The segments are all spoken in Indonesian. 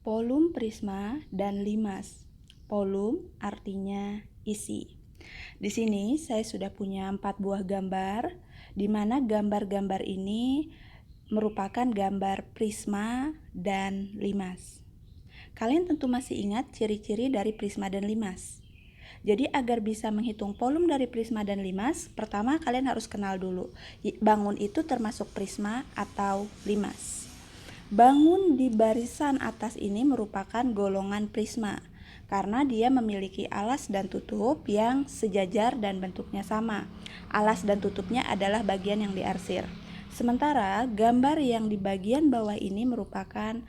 Polum, prisma, dan limas. Polum artinya isi. Di sini saya sudah punya 4 buah gambar, di mana gambar-gambar ini merupakan gambar prisma dan limas. Kalian tentu masih ingat ciri-ciri dari prisma dan limas. Jadi agar bisa menghitung polum dari prisma dan limas, pertama kalian harus kenal dulu, bangun itu termasuk prisma atau limas. Bangun di barisan atas ini merupakan golongan prisma karena dia memiliki alas dan tutup yang sejajar dan bentuknya sama. Alas dan tutupnya adalah bagian yang diarsir. Sementara gambar yang di bagian bawah ini merupakan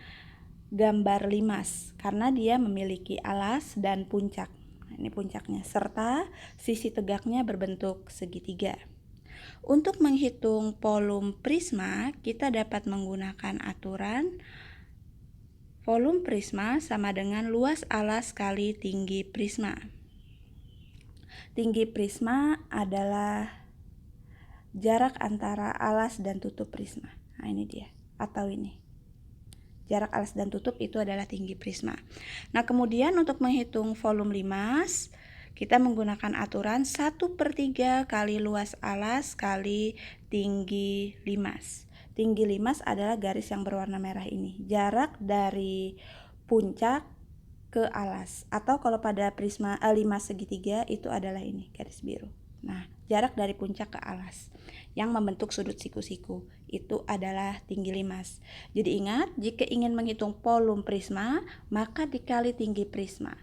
gambar limas karena dia memiliki alas dan puncak. Ini puncaknya, serta sisi tegaknya berbentuk segitiga. Untuk menghitung polum prisma, kita dapat menggunakan aturan volum prisma sama dengan luas alas kali tinggi prisma. Tinggi prisma adalah jarak antara alas dan tutup prisma. Nah, ini dia, atau ini. Jarak alas dan tutup itu adalah tinggi prisma. Nah, kemudian untuk menghitung volum limas, kita menggunakan aturan 1/3 kali luas alas kali tinggi limas. Tinggi limas adalah garis yang berwarna merah ini. Jarak dari puncak ke alas. Atau kalau pada prisma limas segitiga itu adalah ini, garis biru. Nah, jarak dari puncak ke alas yang membentuk sudut siku-siku itu adalah tinggi limas. Jadi ingat, jika ingin menghitung polum prisma, maka dikali tinggi prisma.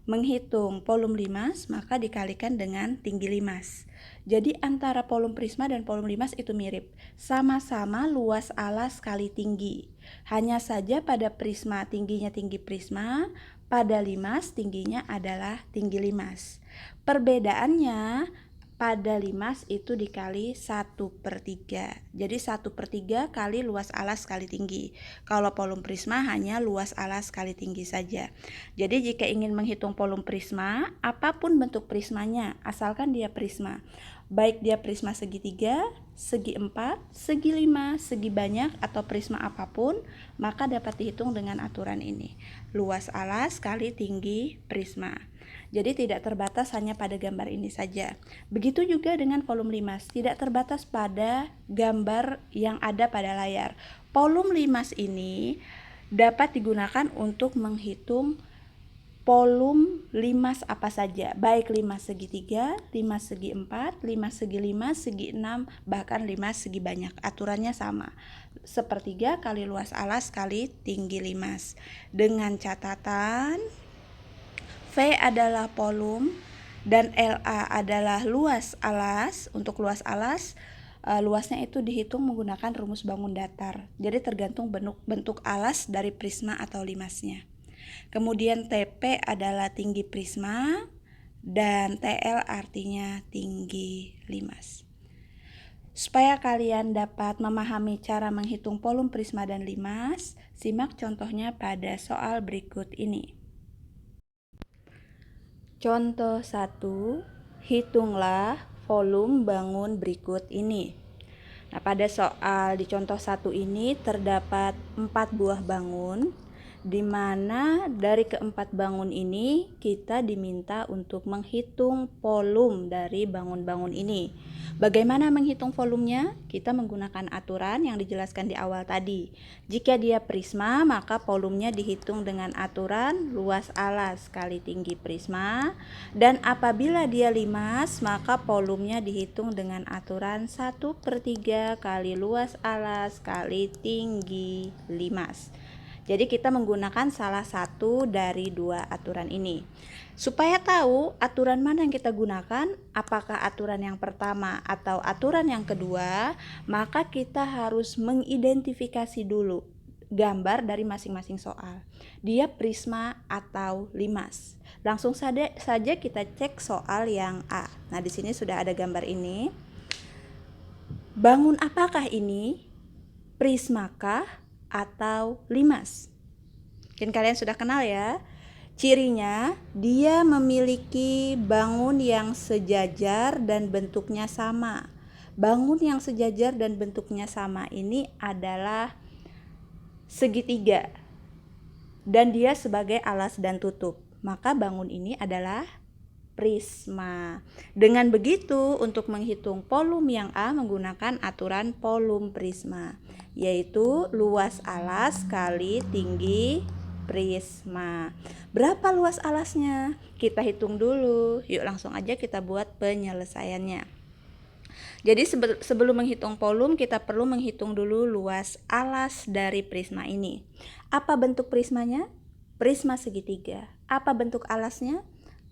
Menghitung polum limas, maka dikalikan dengan tinggi limas. Jadi antara polum prisma dan polum limas itu mirip, sama-sama luas alas kali tinggi. Hanya saja pada prisma tingginya tinggi prisma, pada limas tingginya adalah tinggi limas. Perbedaannya pada limas itu dikali 1/3. Jadi 1/3 kali luas alas kali tinggi. Kalau polum prisma hanya luas alas kali tinggi saja. Jadi jika ingin menghitung polum prisma, apapun bentuk prismanya, asalkan dia prisma. Baik dia prisma segitiga, segi 4, segi 5, segi banyak, atau prisma apapun, maka dapat dihitung dengan aturan ini. Luas alas kali tinggi prisma. Jadi tidak terbatas hanya pada gambar ini saja. Begitu juga dengan polum limas, tidak terbatas pada gambar yang ada pada layar. Polum limas ini dapat digunakan untuk menghitung polum limas apa saja, baik limas segitiga, limas segi 4, limas segi 5, segi 6, bahkan limas segi banyak. Aturannya sama, 1/3 kali luas alas kali tinggi limas. Dengan catatan V adalah polum dan LA adalah luas alas. Untuk luas alas, luasnya itu dihitung menggunakan rumus bangun datar. Jadi tergantung bentuk alas dari prisma atau limasnya. Kemudian TP adalah tinggi prisma dan TL artinya tinggi limas. Supaya kalian dapat memahami cara menghitung polum prisma dan limas, simak contohnya pada soal berikut ini. Contoh 1, hitunglah volum bangun berikut ini. Nah, pada soal di contoh 1 ini terdapat 4 buah bangun, di mana dari keempat bangun ini kita diminta untuk menghitung polum dari bangun-bangun ini. Bagaimana menghitung volumenya? Kita menggunakan aturan yang dijelaskan di awal tadi. Jika dia prisma, maka polumnya dihitung dengan aturan luas alas kali tinggi prisma. Dan apabila dia limas, maka polumnya dihitung dengan aturan 1/3 kali luas alas kali tinggi limas. Jadi kita menggunakan salah satu dari 2 aturan ini. Supaya tahu aturan mana yang kita gunakan, apakah aturan yang pertama atau aturan yang kedua, maka kita harus mengidentifikasi dulu gambar dari masing-masing soal. Dia prisma atau limas. Langsung saja kita cek soal yang A. Nah, di sini sudah ada gambar ini. Bangun apakah ini? Prismakah atau limas? Mungkin kalian sudah kenal ya. Cirinya, dia memiliki bangun yang sejajar dan bentuknya sama. Bangun yang sejajar dan bentuknya sama ini adalah segitiga. dan dia sebagai alas dan tutup. Maka bangun ini adalah prisma. Dengan begitu, untuk menghitung volume yang A menggunakan aturan volume prisma, yaitu luas alas kali tinggi prisma. Berapa luas alasnya? Kita hitung dulu. Yuk langsung aja kita buat penyelesaiannya. Jadi sebelum menghitung volume, kita perlu menghitung dulu luas alas dari prisma ini. Apa bentuk prismanya? Prisma segitiga. Apa bentuk alasnya?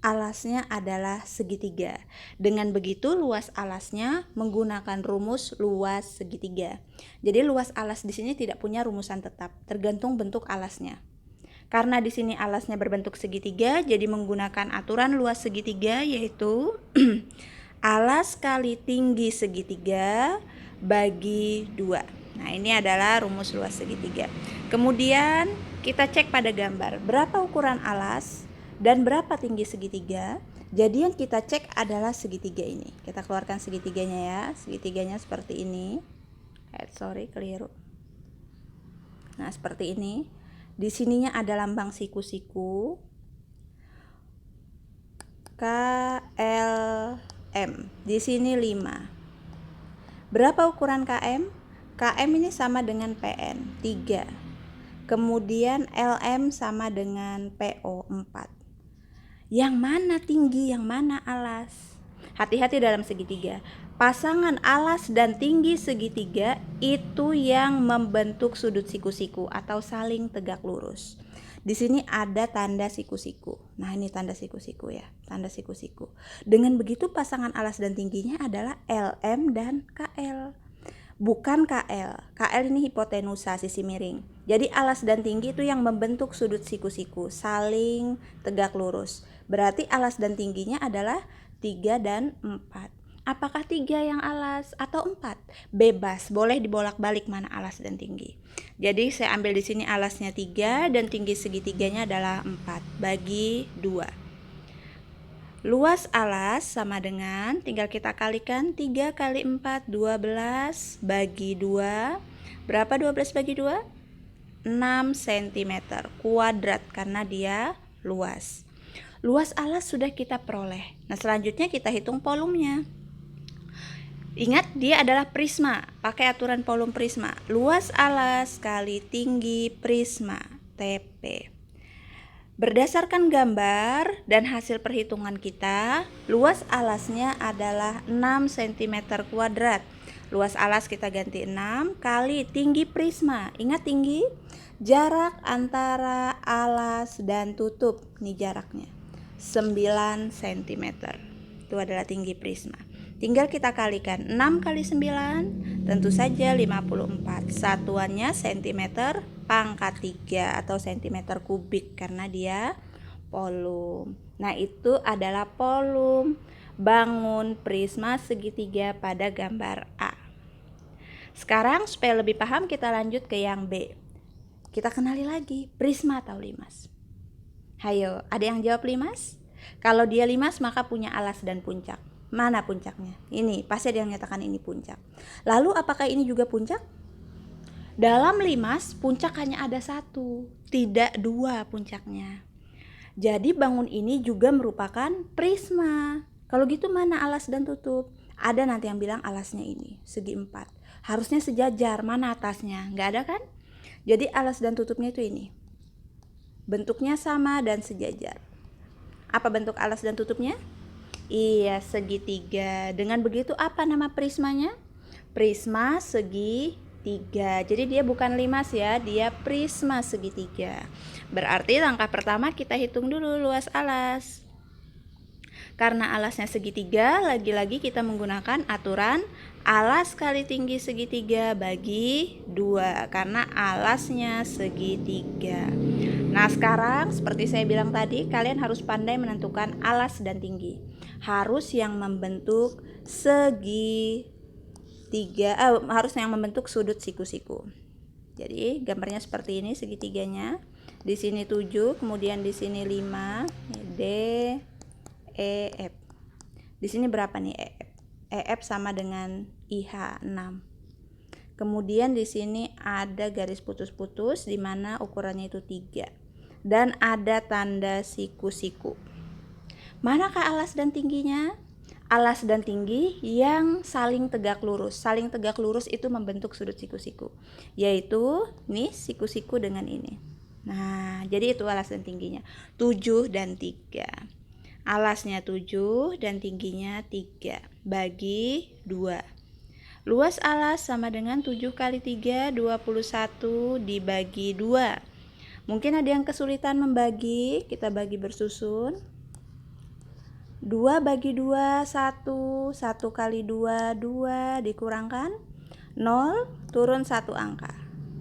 Alasnya adalah segitiga. Dengan begitu luas alasnya menggunakan rumus luas segitiga. Jadi luas alas di sini tidak punya rumusan tetap, tergantung bentuk alasnya. Karena di sini alasnya berbentuk segitiga, jadi menggunakan aturan luas segitiga, yaitu alas kali tinggi segitiga bagi 2. Nah, ini adalah rumus luas segitiga. Kemudian kita cek pada gambar, berapa ukuran alas dan berapa tinggi segitiga. Jadi yang kita cek adalah segitiga ini. Kita keluarkan segitiganya ya. Segitiganya seperti ini. Keliru. Nah, seperti ini. Di sininya ada lambang siku-siku. KLM. Di sini 5. Berapa ukuran KM? KM ini sama dengan PN, 3. Kemudian LM sama dengan PO, 4. Yang mana tinggi, yang mana alas? Hati-hati dalam segitiga. Pasangan alas dan tinggi segitiga itu yang membentuk sudut siku-siku atau saling tegak lurus. Di sini ada tanda siku-siku. Nah, ini tanda siku-siku ya, tanda siku-siku. Dengan begitu pasangan alas dan tingginya adalah LM dan KL. Bukan KL. KL ini hipotenusa, sisi miring. Jadi alas dan tinggi itu yang membentuk sudut siku-siku, saling tegak lurus. Berarti alas dan tingginya adalah 3 dan 4. Apakah 3 yang alas atau 4? Bebas, boleh dibolak-balik mana alas dan tinggi. Jadi saya ambil di sini alasnya 3 dan tinggi segitiganya adalah 4 bagi 2. Luas alas sama dengan, tinggal kita kalikan 3 kali 4, 12 bagi 2. Berapa 12 bagi 2? 6 cm kuadrat karena dia luas. Luas alas sudah kita peroleh. Nah, selanjutnya kita hitung volumenya. Ingat, dia adalah prisma. Pakai aturan volume prisma. Luas alas kali tinggi prisma, TP. Berdasarkan gambar dan hasil perhitungan kita, luas alasnya adalah 6 cm kuadrat. Luas alas kita ganti 6 kali tinggi prisma. Ingat tinggi? Jarak antara alas dan tutup. Ini jaraknya. 9 cm. Itu adalah tinggi prisma. Tinggal kita kalikan 6 kali 9, tentu saja 54. Satuannya cm pangkat 3 atau cm kubik karena dia volume. Nah, itu adalah volume bangun prisma segitiga pada gambar A. Sekarang supaya lebih paham kita lanjut ke yang B. Kita kenali lagi, prisma atau limas. Hayo, ada yang jawab limas? Kalau dia limas maka punya alas dan puncak. Mana puncaknya? Ini, pasti ada yang menyatakan ini puncak. Lalu apakah ini juga puncak? Dalam limas, puncak hanya ada 1, tidak 2 puncaknya. Jadi bangun ini juga merupakan prisma. Kalau gitu mana alas dan tutup? Ada nanti yang bilang alasnya ini, segi 4. Harusnya sejajar, mana atasnya? Nggak ada kan? Jadi alas dan tutupnya itu ini. Bentuknya sama dan sejajar. Apa bentuk alas dan tutupnya? Iya, segitiga. Dengan begitu apa nama prismanya? Prisma segitiga. Jadi dia bukan limas ya, dia prisma segitiga. Berarti langkah pertama kita hitung dulu luas alas. Karena alasnya segitiga, lagi-lagi kita menggunakan aturan alas kali tinggi segitiga bagi 2 karena alasnya segitiga. Nah, sekarang seperti saya bilang tadi, kalian harus pandai menentukan alas dan tinggi. Harus yang membentuk harus yang membentuk sudut siku-siku. Jadi gambarnya seperti ini segitiganya. Di sini 7, kemudian di sini 5, D, E, F. Di sini berapa nih EF? EF sama dengan IH 6. Kemudian di sini ada garis putus-putus di mana ukurannya itu 3. dan ada tanda siku-siku. Manakah alas dan tingginya? Alas dan tinggi yang saling tegak lurus. Saling tegak lurus itu membentuk sudut siku-siku, yaitu nih siku-siku dengan ini. Nah, jadi itu alas dan tingginya 7 dan 3. Alasnya 7 dan tingginya 3 bagi 2. Luas alas sama dengan 7 kali 3, 21 dibagi 2. Mungkin ada yang kesulitan membagi, kita bagi bersusun. 2 bagi 2, 1, 1 kali 2, 2 dikurangkan 0, turun 1 angka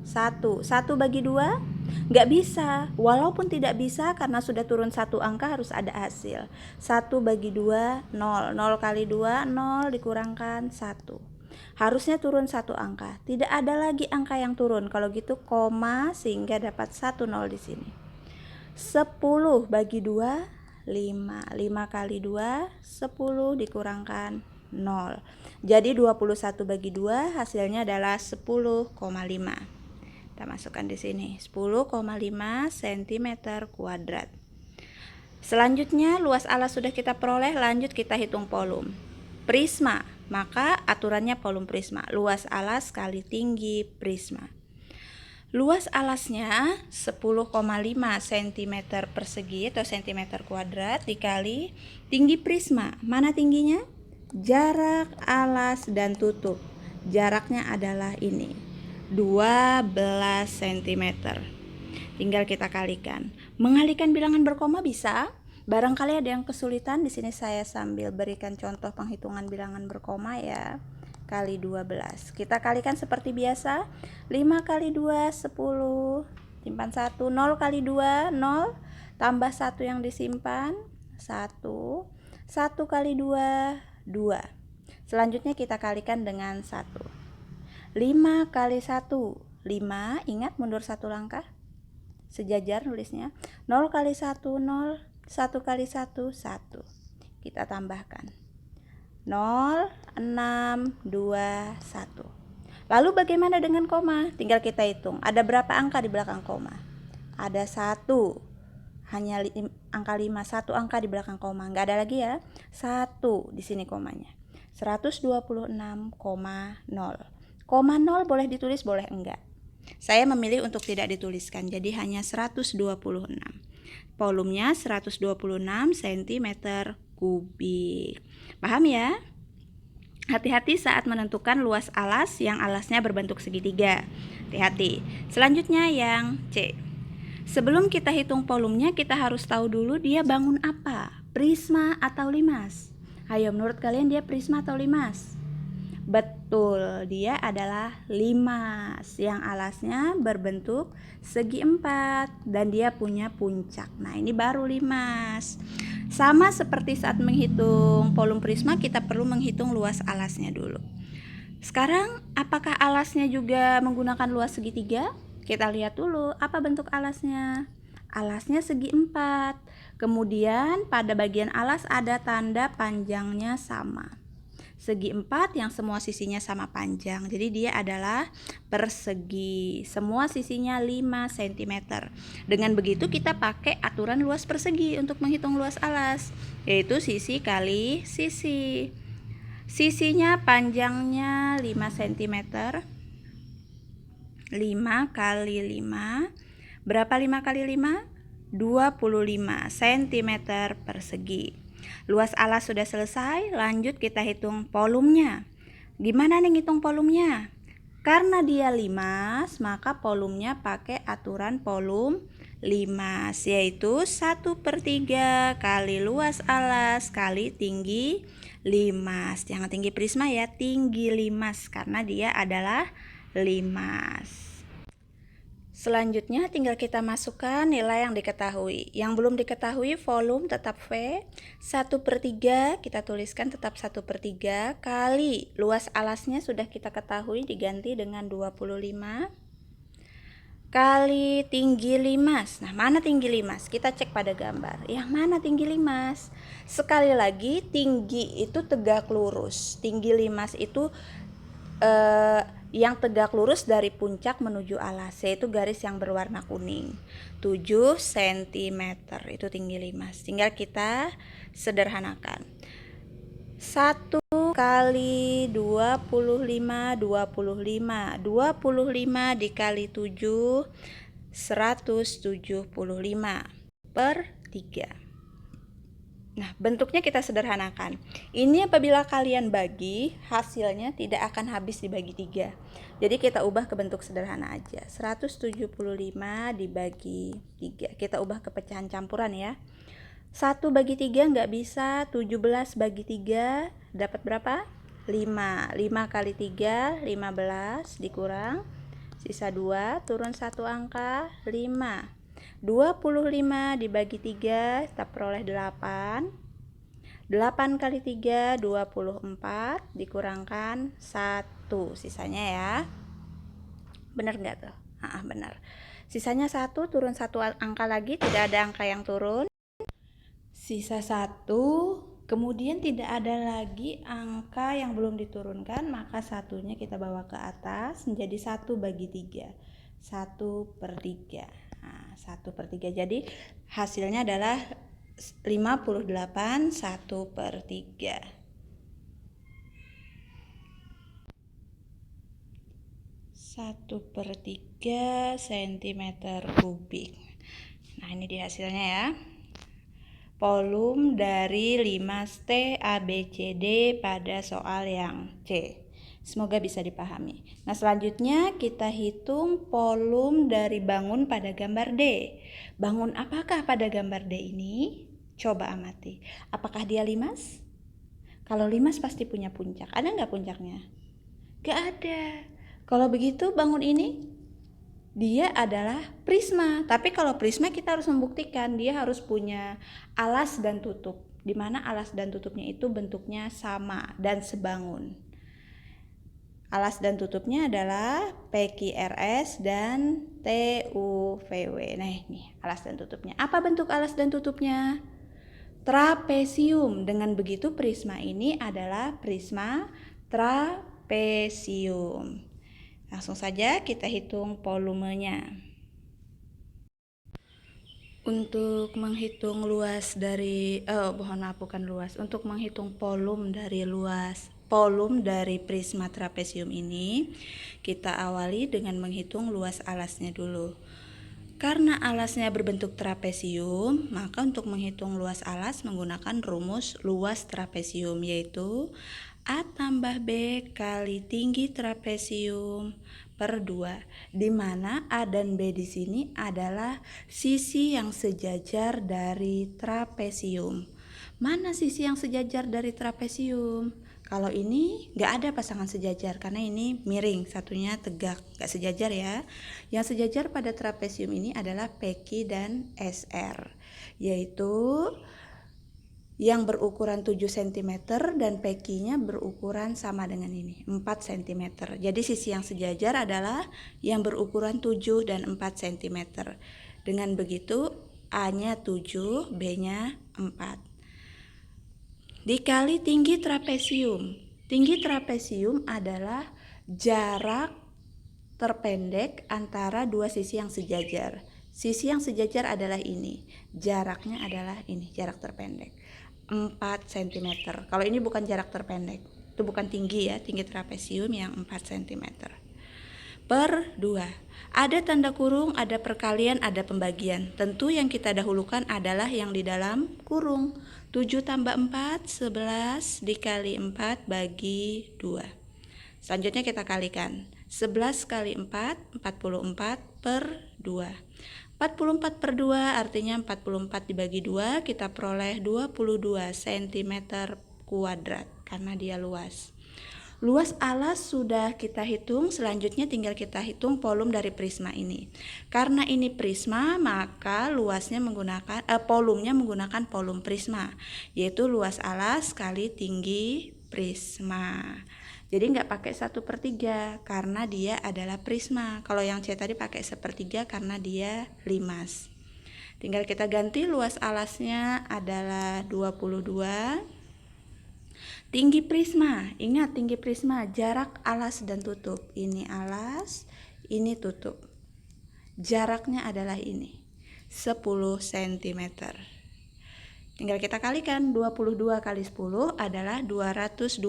1, 1 bagi 2, nggak bisa, walaupun tidak bisa karena sudah turun 1 angka harus ada hasil. 1 bagi 2, 0, 0 kali 2, 0 dikurangkan 1, harusnya turun 1 angka, tidak ada lagi angka yang turun, kalau gitu koma sehingga dapat 1 0 di sini. 10 bagi 2, 5 kali 2, 10 dikurangkan 0. Jadi 21 bagi 2 hasilnya adalah 10,5. Kita masukkan di sini 10,5 cm kuadrat. Selanjutnya luas alas sudah kita peroleh, lanjut kita hitung volum. Prisma, maka aturannya volum prisma, luas alas kali tinggi prisma. Luas alasnya 10,5 cm persegi atau cm kuadrat dikali tinggi prisma. Mana tingginya? Jarak alas dan tutup. Jaraknya adalah ini, 12 cm. Tinggal kita kalikan. Mengalikan bilangan berkoma bisa. Barangkali ada yang kesulitan, di sini saya sambil berikan contoh penghitungan bilangan berkoma ya. Kali 12. Kita kalikan seperti biasa. 5 kali 2, 10. Simpan 1. 0 kali 2, 0. Tambah 1 yang disimpan, 1. 1 kali 2, 2. Selanjutnya kita kalikan dengan 1. 5 kali 1, 5. Ingat mundur 1 langkah. Sejajar nulisnya. 0 kali 1, 0. 1 kali 1, 1. Kita tambahkan 0, 6, 2, 1. Lalu bagaimana dengan koma? Tinggal kita hitung. Ada berapa angka di belakang koma? Ada 1. Hanya angka 5, 1 angka di belakang koma. Enggak ada lagi ya. 1 di sini komanya. 126,0. Koma 0 boleh ditulis, boleh enggak. Saya memilih untuk tidak dituliskan. Jadi hanya 126. Volumenya 126 cm kubik. Paham ya? Hati-hati saat menentukan luas alas yang alasnya berbentuk segitiga. Hati-hati. Selanjutnya yang C. Sebelum kita hitung volumenya, kita harus tahu dulu dia bangun apa? Prisma atau limas? Ayo, menurut kalian dia prisma atau limas? Betul, dia adalah limas yang alasnya berbentuk segi 4 dan dia punya puncak. Nah, ini baru limas. Sama seperti saat menghitung volum prisma, kita perlu menghitung luas alasnya dulu. Sekarang, apakah alasnya juga menggunakan luas segitiga? Kita lihat dulu, apa bentuk alasnya? Alasnya segi 4. Kemudian pada bagian alas ada tanda panjangnya sama. Segi 4 yang semua sisinya sama panjang. Jadi dia adalah persegi. Semua sisinya 5 cm. Dengan begitu kita pakai aturan luas persegi untuk menghitung luas alas, yaitu sisi kali sisi. Sisinya panjangnya 5 cm. 5 kali 5. Berapa 5 kali 5? 25 cm persegi. Luas alas sudah selesai, lanjut kita hitung volumenya. Gimana nih ngitung volumenya? Karena dia limas, maka volumenya pakai aturan volum limas, yaitu 1/3 kali luas alas kali tinggi limas. Jangan tinggi prisma ya, tinggi limas karena dia adalah limas. Selanjutnya tinggal kita masukkan nilai yang diketahui. Yang belum diketahui volum tetap V. 1/3 kita tuliskan tetap 1/3 kali luas alasnya sudah kita ketahui diganti dengan 25 kali tinggi limas. Nah, mana tinggi limas? Kita cek pada gambar. Yang mana tinggi limas? Sekali lagi, tinggi itu tegak lurus. Tinggi limas itu yang tegak lurus dari puncak menuju alas, yaitu garis yang berwarna kuning. 7 cm itu tinggi limas. Tinggal kita sederhanakan. 1 kali 25 25 dikali 7 175 per 3. Nah, bentuknya kita sederhanakan. Ini apabila kalian bagi, hasilnya tidak akan habis dibagi 3. Jadi kita ubah ke bentuk sederhana aja. 175 dibagi 3. Kita ubah ke pecahan campuran ya. 1 bagi 3 nggak bisa. 17 bagi 3 dapat berapa? 5. 5 kali 3, 15 dikurang. Sisa 2, turun 1 angka, 5. 25 dibagi 3 kita peroleh 8. 8 kali 3 24 dikurangkan 1 sisanya ya. Bener nggak tuh? Bener. Sisanya 1, turun 1 angka lagi, tidak ada angka yang turun. Sisa 1, kemudian tidak ada lagi angka yang belum diturunkan, maka satunya kita bawa ke atas menjadi 1 bagi 3. 1/3. Nah, 1/3. Jadi hasilnya adalah 58 1/3. 1/3 cm kubik. Nah, ini di hasilnya ya. Volum dari limas T ABCD pada soal yang C. Semoga bisa dipahami. Nah, selanjutnya kita hitung volum dari bangun pada gambar D. Bangun apakah pada gambar D ini? Coba amati. Apakah dia limas? Kalau limas pasti punya puncak. Ada nggak puncaknya? Nggak ada. Kalau begitu bangun ini dia adalah prisma. Tapi kalau prisma kita harus membuktikan dia harus punya alas dan tutup. Di mana alas dan tutupnya itu bentuknya sama dan sebangun. Alas dan tutupnya adalah PQRS dan TUVW. Nah, ini alas dan tutupnya. Apa bentuk alas dan tutupnya? Trapesium. Dengan begitu prisma ini adalah prisma trapesium. Langsung saja kita hitung volumenya. Untuk menghitung luas dari untuk menghitung volum dari prisma trapesium ini, kita awali dengan menghitung luas alasnya dulu. Karena alasnya berbentuk trapesium, maka untuk menghitung luas alas menggunakan rumus luas trapesium, yaitu A tambah B kali tinggi trapesium per 2, di mana A dan B di sini adalah sisi yang sejajar dari trapesium. Mana sisi yang sejajar dari trapesium? Kalau ini nggak ada pasangan sejajar karena ini miring, satunya tegak, nggak sejajar ya. Yang sejajar pada trapesium ini adalah PQ dan SR, yaitu yang berukuran 7 cm dan PQ-nya berukuran sama dengan ini, 4 cm. Jadi sisi yang sejajar adalah yang berukuran 7 dan 4 cm. Dengan begitu A-nya 7, B-nya 4. Dikali tinggi trapesium. Tinggi trapesium adalah jarak terpendek antara dua sisi yang sejajar. Sisi yang sejajar adalah ini. Jaraknya adalah ini, jarak terpendek. 4 cm. Kalau ini bukan jarak terpendek. Itu bukan tinggi ya, tinggi trapesium yang 4 cm. Per 2. Ada tanda kurung, ada perkalian, ada pembagian. Tentu yang kita dahulukan adalah yang di dalam kurung. 7 tambah 4, 11 dikali 4 bagi 2. Selanjutnya kita kalikan. 11 kali 4, 44 per 2. 44 per 2 artinya 44 dibagi 2, kita peroleh 22 cm kuadrat karena dia luas. Luas alas sudah kita hitung, selanjutnya tinggal kita hitung volum dari prisma ini. Karena ini prisma, maka volumenya menggunakan volum prisma, yaitu luas alas kali tinggi prisma. Jadi nggak pakai 1/3 karena dia adalah prisma. Kalau yang C tadi pakai 1/3 karena dia limas. Tinggal kita ganti luas alasnya adalah 22. Tinggi prisma, ingat tinggi prisma, jarak alas dan tutup. Ini alas, ini tutup. Jaraknya adalah ini, 10 cm. Tinggal kita kalikan, 22 kali 10 adalah 220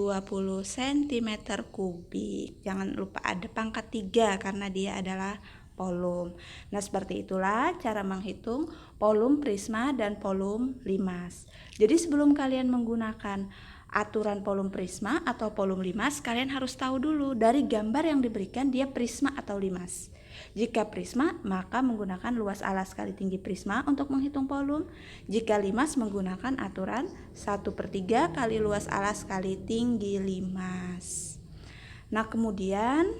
cm kubik. Jangan lupa ada pangkat 3 karena dia adalah volum. Nah, seperti itulah cara menghitung volum prisma dan volum limas. Jadi sebelum kalian menggunakan aturan volum prisma atau volum limas, kalian harus tahu dulu dari gambar yang diberikan dia prisma atau limas. Jika prisma, maka menggunakan luas alas kali tinggi prisma untuk menghitung volum. Jika limas, menggunakan aturan 1/3 kali luas alas kali tinggi limas. Nah, kemudian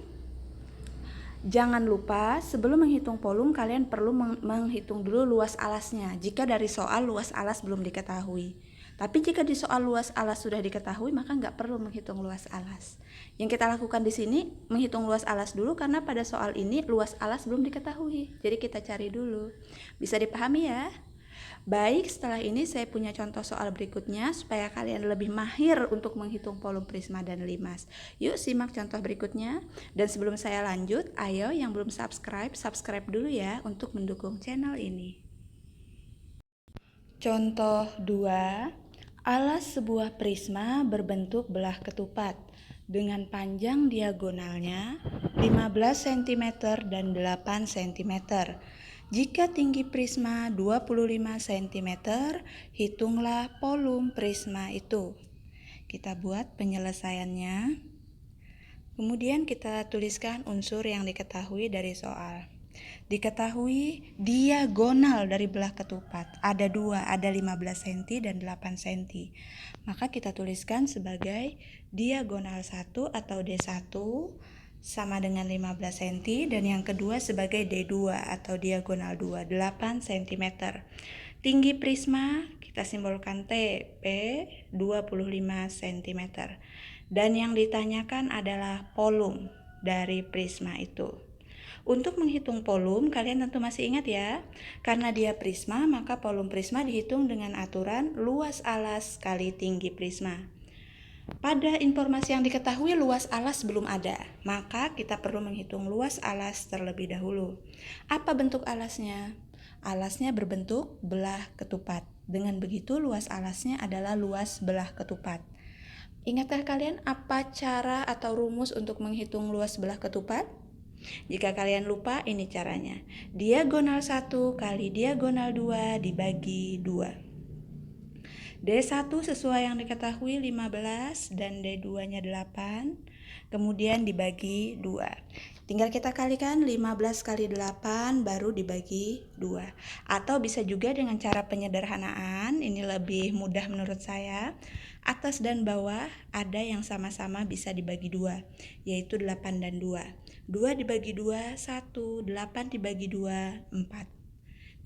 jangan lupa sebelum menghitung volum kalian perlu menghitung dulu luas alasnya jika dari soal luas alas belum diketahui. Tapi jika di soal luas alas sudah diketahui, maka nggak perlu menghitung luas alas. Yang kita lakukan di sini menghitung luas alas dulu karena pada soal ini luas alas belum diketahui. Jadi kita cari dulu. Bisa dipahami ya? Baik, setelah ini saya punya contoh soal berikutnya supaya kalian lebih mahir untuk menghitung volum prisma dan limas. Yuk simak contoh berikutnya. Dan sebelum saya lanjut, ayo yang belum subscribe, subscribe dulu ya untuk mendukung channel ini. Contoh 2. Alas sebuah prisma berbentuk belah ketupat dengan panjang diagonalnya 15 cm dan 8 cm. Jika tinggi prisma 25 cm, hitunglah volum prisma itu. Kita buat penyelesaiannya. Kemudian kita tuliskan unsur yang diketahui dari soal. Diketahui diagonal dari belah ketupat ada 2, ada 15 cm dan 8 cm. Maka kita tuliskan sebagai diagonal 1 atau D1 sama dengan 15 cm dan yang kedua sebagai D2 atau diagonal 2, 8 cm. Tinggi prisma kita simbolkan T, P 25 cm. Dan yang ditanyakan adalah volum dari prisma itu. Untuk menghitung volum, kalian tentu masih ingat ya, karena dia prisma, maka volum prisma dihitung dengan aturan luas alas kali tinggi prisma. Pada informasi yang diketahui luas alas belum ada, maka kita perlu menghitung luas alas terlebih dahulu. Apa bentuk alasnya? Alasnya berbentuk belah ketupat. Dengan begitu luas alasnya adalah luas belah ketupat. Ingatkah kalian apa cara atau rumus untuk menghitung luas belah ketupat? Jika kalian lupa, ini caranya. Diagonal 1 kali diagonal 2 dibagi 2. D1 sesuai yang diketahui 15 dan D2-nya 8. Kemudian dibagi 2. Tinggal kita kalikan 15 kali 8 baru dibagi 2. Atau bisa juga dengan cara penyederhanaan, ini lebih mudah menurut saya. Atas dan bawah ada yang sama-sama bisa dibagi 2, yaitu 8 dan 2. 2 dibagi 2, 1, 8 dibagi 2, 4.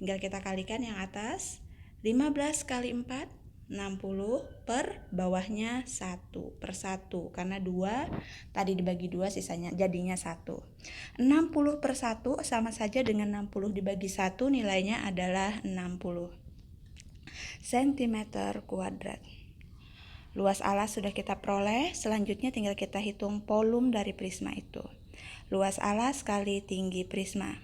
Tinggal kita kalikan yang atas, 15 kali 4, 60 per bawahnya 1/1. Karena 2 tadi dibagi 2 sisanya jadinya 1. 60 per 1 sama saja dengan 60 dibagi 1, nilainya adalah 60 cm kuadrat. Luas alas sudah kita peroleh, selanjutnya tinggal kita hitung volum dari prisma itu. Luas alas kali tinggi prisma.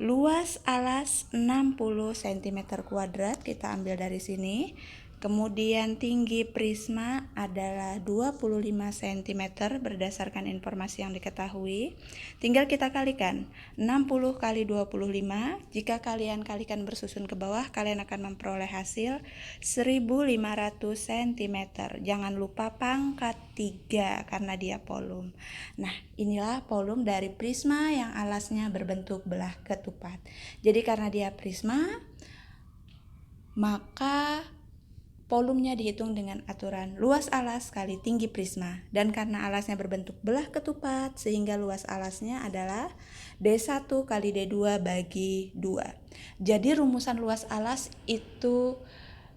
Luas alas 60 cm kuadrat, kita ambil dari sini. Kemudian tinggi prisma adalah 25 cm berdasarkan informasi yang diketahui. Tinggal kita kalikan 60 kali 25. Jika kalian kalikan bersusun ke bawah, kalian akan memperoleh hasil 1500 cm. Jangan lupa pangkat 3 karena dia volum. Nah, inilah volum dari prisma yang alasnya berbentuk belah ketupat. Jadi karena dia prisma, maka volumenya dihitung dengan aturan luas alas kali tinggi prisma. Dan karena alasnya berbentuk belah ketupat, sehingga luas alasnya adalah D1 kali D2 bagi 2. Jadi rumusan luas alas itu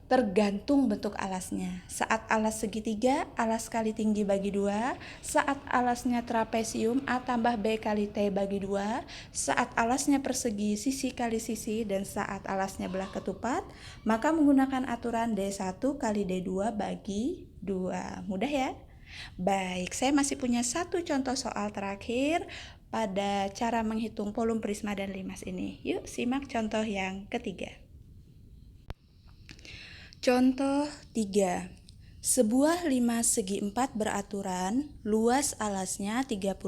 tergantung bentuk alasnya. Saat alas segitiga, alas kali tinggi bagi 2. Saat alasnya trapesium, A tambah B kali T bagi 2. Saat alasnya persegi, sisi kali sisi. Dan saat alasnya belah ketupat, maka menggunakan aturan D1 kali D2 bagi 2. Mudah ya? Baik, saya masih punya satu contoh soal terakhir pada cara menghitung volume prisma dan limas ini. Yuk simak contoh yang ketiga. Contoh 3. Sebuah limas segi 4 beraturan, luas alasnya 36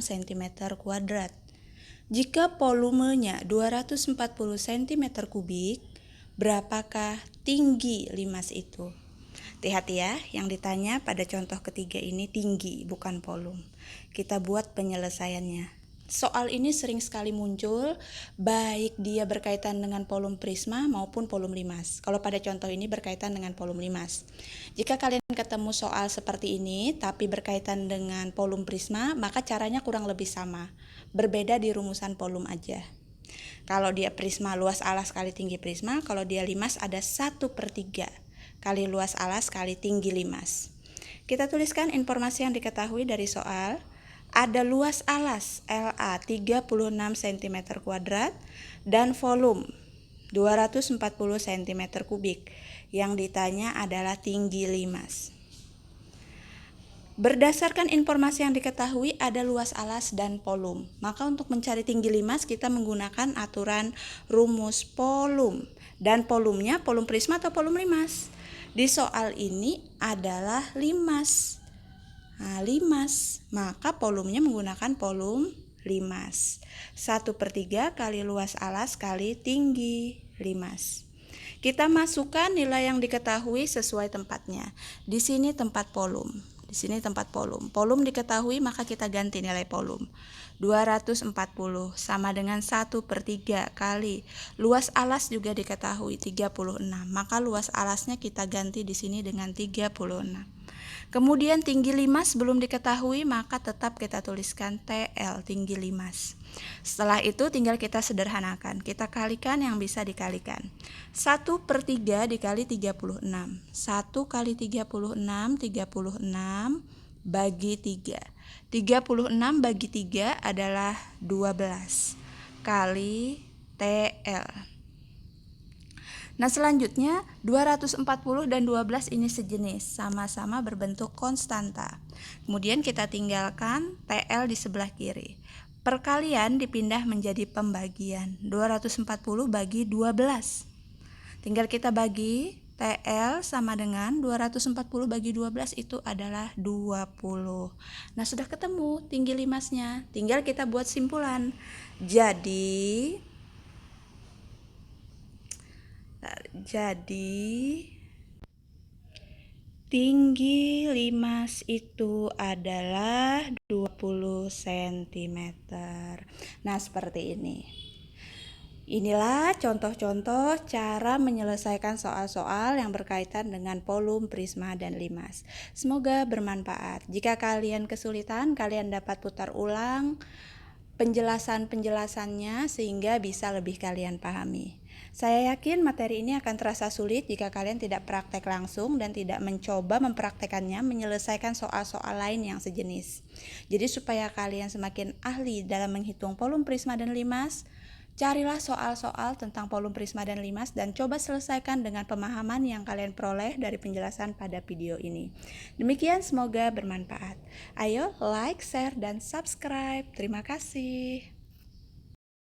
cm kuadrat. Jika volumenya 240 cm kubik, berapakah tinggi limas itu? Hati-hati ya, yang ditanya pada contoh ketiga ini tinggi, bukan volume. Kita buat penyelesaiannya. Soal ini sering sekali muncul, baik dia berkaitan dengan volume prisma maupun volume limas. Kalau pada contoh ini berkaitan dengan volume limas. Jika kalian ketemu soal seperti ini, tapi berkaitan dengan volume prisma, maka caranya kurang lebih sama. Berbeda di rumusan volume aja. Kalau dia prisma luas alas kali tinggi prisma, kalau dia limas ada 1/3 kali luas alas kali tinggi limas. Kita tuliskan informasi yang diketahui dari soal. Ada luas alas LA 36 cm kuadrat dan volume 240 cm kubik. Yang ditanya adalah tinggi limas. Berdasarkan informasi yang diketahui ada luas alas dan volume. Maka untuk mencari tinggi limas kita menggunakan aturan rumus volume. Dan volumenya volume prisma atau volume limas? Di soal ini adalah limas. Nah, limas, maka volumenya menggunakan volume limas. 1/3 kali luas alas kali tinggi limas. Kita masukkan nilai yang diketahui sesuai tempatnya. Di sini tempat volume. Di sini tempat volume. Volume diketahui, maka kita ganti nilai volume. 240 sama dengan 1/3 kali luas alas juga diketahui 36. Maka luas alasnya kita ganti di sini dengan 36. Kemudian tinggi limas belum diketahui, maka tetap kita tuliskan TL, tinggi limas. Setelah itu tinggal kita sederhanakan. Kita kalikan yang bisa dikalikan. 1/3 dikali 36. 1 kali 36, 36 bagi 3. 36 bagi 3 adalah 12 kali TL. Nah selanjutnya 240 dan 12 ini sejenis, sama-sama berbentuk konstanta. Kemudian kita tinggalkan TL di sebelah kiri. Perkalian dipindah menjadi pembagian. 240 bagi 12. Tinggal kita bagi, TL sama dengan 240 bagi 12 itu adalah 20. Nah sudah ketemu tinggi limasnya. Tinggal kita buat simpulan. Jadi tinggi limas itu adalah 20 cm. Nah, seperti ini. Inilah contoh-contoh cara menyelesaikan soal-soal yang berkaitan dengan volume, prisma, dan limas. Semoga bermanfaat. Jika kalian kesulitan, kalian dapat putar ulang penjelasan-penjelasannya sehingga bisa lebih kalian pahami. Saya yakin materi ini akan terasa sulit jika kalian tidak praktek langsung dan tidak mencoba mempraktekannya menyelesaikan soal-soal lain yang sejenis. Jadi supaya kalian semakin ahli dalam menghitung volume, prisma, dan limas, carilah soal-soal tentang volume, prisma, dan limas dan coba selesaikan dengan pemahaman yang kalian peroleh dari penjelasan pada video ini. Demikian, semoga bermanfaat. Ayo like, share, dan subscribe. Terima kasih.